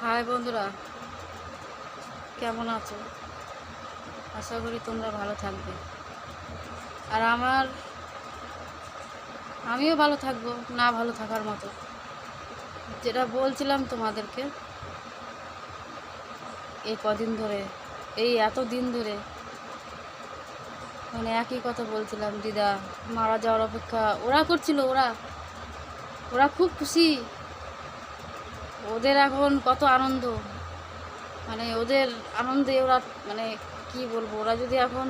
High বন্ধুরা, কেমন আছো? আশা করি তোমরা ভালো থাকবে। আর আমিও ভালো থাকবো, না ভালো থাকার মতো। যেটা বলছিলাম তোমাদেরকে, এই কদিন ধরে, এই এত দিন ধরে মানে একই কথা বলছিলাম। দিদা মারা যাওয়ার অপেক্ষা ওরা করছিল। ওরা ওরা খুব খুশি। ওদের এখন কত আনন্দ, মানে ওদের আনন্দে ওরা, মানে কি বলবো, ওরা যদি এখন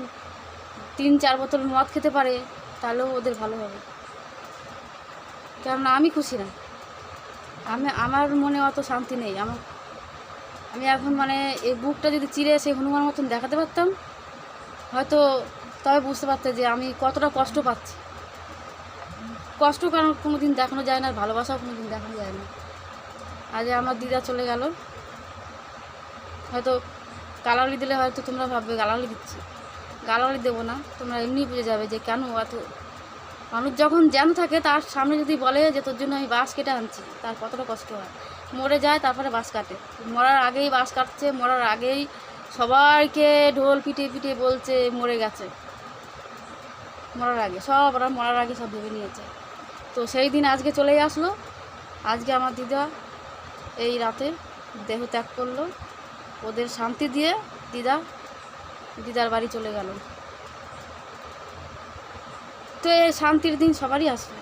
3-4 বোতল মদ খেতে পারে তাহলেও ওদের ভালো হবে। কেননা আমি খুশি না। আমার মনে অত শান্তি নেই। আমি এখন মানে এই বুকটা যদি চিরে সেই হনুমান মতন দেখাতে পারতাম হয়তো, তবে বুঝতে পারতে যে আমি কতটা কষ্ট পাচ্ছি। কষ্ট কারণ কোনো দিন দেখানো যায় না, আর ভালোবাসাও কোনো দিন দেখানো যায় না। আজ আমার দিদা চলে গেল, হয়তো গালাগালি দিলে হয়তো তোমরা ভাববে গালাগালি দিচ্ছি। গালাগালি দেবো না, তোমরা এমনি বুঝে যাবে যে কেন এত মানুষ যখন জ্যাম থাকে তার সামনে যদি বলে যে তোর জন্য আমি বাঁশ কেটে আনছি, তার কতটা কষ্ট হয়। মরে যায় তারপরে বাঁশ কাটে, মরার আগেই বাঁশ কাটছে, মরার আগেই সবাইকে ঢোল পিটিয়ে পিটিয়ে বলছে মরে গেছে। মরার আগে সব, ওরা মরার আগে সব ভেবে নিয়েছে। তো সেই দিন আজকে চলেই আসলো। আজকে আমার দিদা এই রাতে দেহ ত্যাগ করলো। ওদের শান্তি দিয়ে দিদার বাড়ি চলে গেল। তো এই শান্তির দিন সবারই আসবে।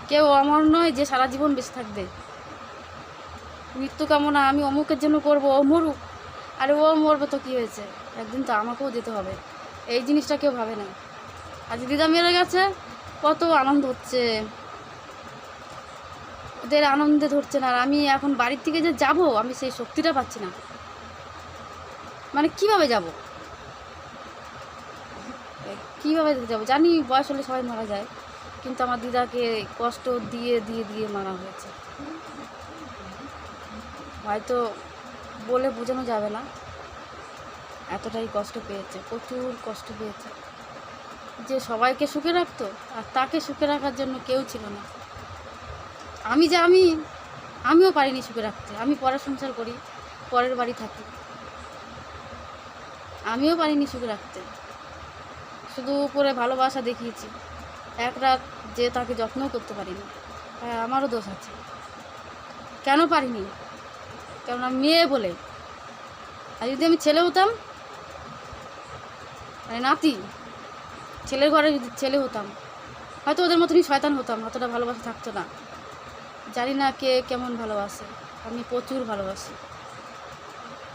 কেউ অমর নয় যে সারা জীবন বেঁচে থাকবে। মৃত্যু কামনা আমি অমুকের জন্য করবো, ও মরুক, আরে ও মরবে তো কী হয়েছে, একদিন তো আমাকেও যেতে হবে। এই জিনিসটা কেউ ভাবে না। আজ দিদা মেরে গেছে, কত আনন্দ হচ্ছে, ওদের আনন্দে ধরছে না। আর আমি এখন বাড়ির থেকে যে যাব, আমি সেই শক্তিটা পাচ্ছি না। মানে কীভাবে যাব, কীভাবে যাব জানি। বয়স হলে সবাই মারা যায়, কিন্তু আমার দিদাকে কষ্ট দিয়ে দিয়ে দিয়ে মারা হয়েছে। হয়তো বলে বোঝানো যাবে না, এতটাই কষ্ট পেয়েছে, প্রচুর কষ্ট পেয়েছে। যে সবাইকে সুখে রাখতো আর তাকে সুখে রাখার জন্য কেউ ছিল না। আমিও পারিনি সুখে রাখতে। আমি পরের সংসার করি, পরের বাড়ি থাকি, আমিও পারিনি সুখে রাখতে। শুধু উপরে ভালোবাসা দেখিয়েছি, এক রাত যে তাকে যত্নও করতে পারিনি। হ্যাঁ, আমারও দোষ আছে। কেন পারিনি? কেননা মেয়ে বলে। আর যদি আমি ছেলে হতাম, মানে নাতি, ছেলের ঘরে যদি ছেলে হতাম, হয়তো ওদের মতনই শয়তান হতাম, অতটা ভালোবাসা থাকতো না। জানি না কে কেমন ভালোবাসে, আমি প্রচুর ভালোবাসি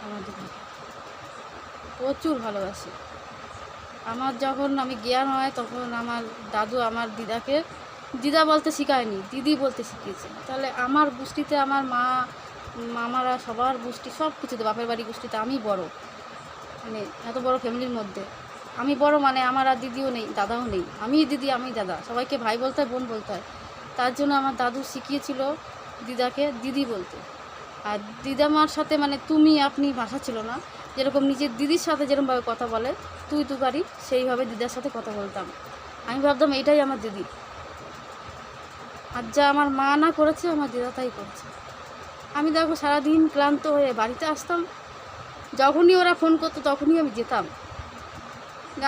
আমার দিদাকে, প্রচুর ভালোবাসি। আমার যখন আমি জ্ঞান হয় তখন আমার দাদু আমার দিদাকে দিদা বলতে শেখায়নি, দিদি বলতে শিখিয়েছে। তাহলে আমার গোষ্ঠীতে আমার মা মামারা সবার গোষ্ঠী সব কিছুতে, বাপের বাড়ি গোষ্ঠীতে আমি বড়। মানে এত বড় ফ্যামিলির মধ্যে আমি বড়, মানে আমার আর দিদিও নেই, দাদাও নেই। আমি দিদি, আমি দাদা, সবাইকে ভাই বলতে হয়, বোন বলতে হয়। তার জন্য আমার দাদু শিখিয়েছিল দিদাকে দিদি বলতে। আর দিদামার সাথে মানে তুমি আপনি ভাষা ছিল না। যেরকম নিজের দিদির সাথে যেরকমভাবে কথা বলে তুই তুকারি, সেইভাবে দিদার সাথে কথা বলতাম। আমি ভাবতাম এইটাই আমার দিদি। আর যা আমার মা না করেছে আমার দিদা তাই করেছে। আমি দেখো সারাদিন ক্লান্ত হয়ে বাড়িতে আসতাম, যখনই ওরা ফোন করতো তখনই আমি যেতাম।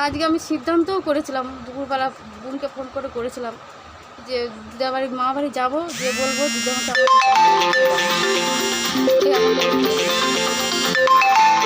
আজকে আমি সিদ্ধান্তও করেছিলাম, দুপুরবেলা বোনকে ফোন করে করেছিলাম যে দিদা বাড়ি মা বাড়ি যাবো, যে বলবো দিদা মতো